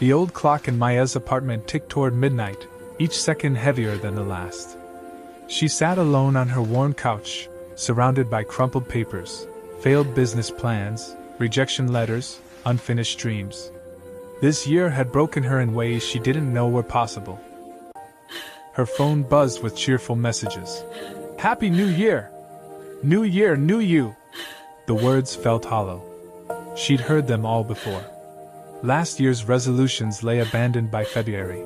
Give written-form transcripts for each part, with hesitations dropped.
The old clock in Maya's apartment ticked toward midnight, each second heavier than the last. She sat alone on her worn couch, surrounded by crumpled papers, failed business plans, rejection letters, unfinished dreams. This year had broken her in ways she didn't know were possible. Her phone buzzed with cheerful messages. "Happy New Year! New Year, new you!" The words felt hollow. She'd heard them all before. Last year's resolutions lay abandoned by February.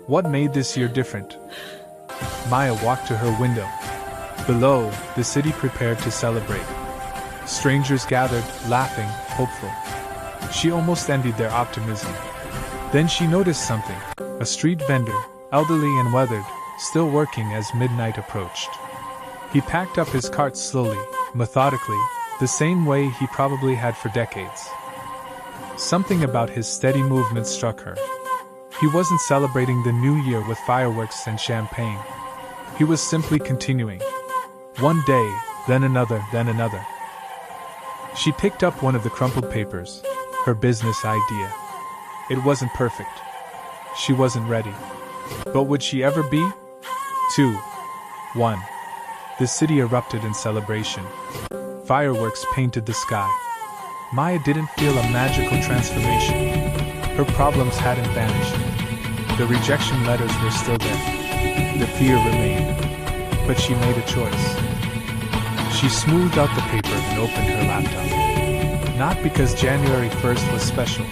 What made this year different? Maya walked to her window. Below, the city prepared to celebrate. Strangers gathered, laughing, hopeful. She almost envied their optimism. Then she noticed something. A street vendor, elderly and weathered, still working as midnight approached. He packed up his cart slowly, methodically, the same way he probably had for decades. Something about his steady movement struck her. He wasn't celebrating the new year with fireworks and champagne. He was simply continuing. One day, then another, then another. She picked up one of the crumpled papers, her business idea. It wasn't perfect. She wasn't ready. But would she ever be? 2. 1. The city erupted in celebration. Fireworks painted the sky. Maya didn't feel a magical transformation. Her problems hadn't vanished. The rejection letters were still there. The fear remained. But she made a choice. She smoothed out the paper and opened her laptop. Not because January 1st was special.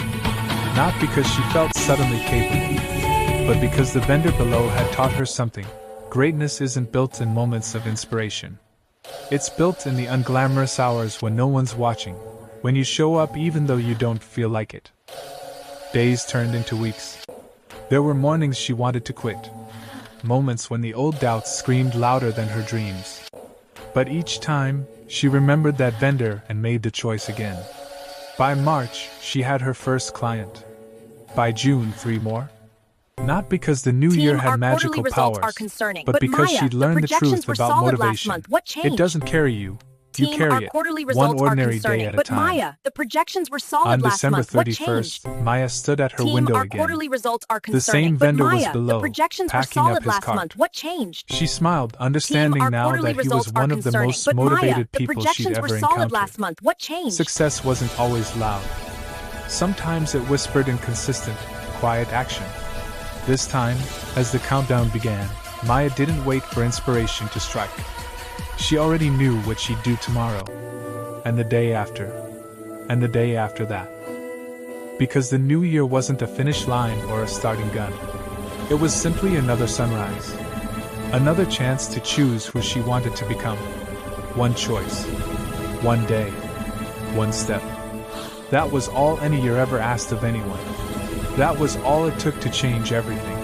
Not because she felt suddenly capable. But because the vendor below had taught her something. Greatness isn't built in moments of inspiration. It's built in the unglamorous hours when no one's watching, when you show up even though you don't feel like it. Days turned into weeks. There were mornings she wanted to quit. Moments when the old doubts screamed louder than her dreams. But each time, she remembered that vendor and made the choice again. By March, she had her first client. By June, 3 more. Not because the new year had magical powers, but because she'd learned the truth about motivation. It doesn't carry you. You carry it, one ordinary day at a time. But Maya, the projections were solid On last December month. What 31st, changed? Maya stood at her window Our again. quarterly results are The concerning. same vendor but Maya, was below, the projections were packing up solid his last cart. month. What changed? She smiled, understanding our now quarterly that he was results are one of the concerning. most But Maya, motivated the people she'd projections ever were solid encountered. last month. What changed? Success wasn't always loud. Sometimes it whispered in consistent, quiet action. This time, as the countdown began, Maya didn't wait for inspiration to strike. She already knew what she'd do tomorrow, and the day after, and the day after that. Because the new year wasn't a finish line or a starting gun. It was simply another sunrise. Another chance to choose who she wanted to become. One choice. One day. One step. That was all any year ever asked of anyone. That was all it took to change everything.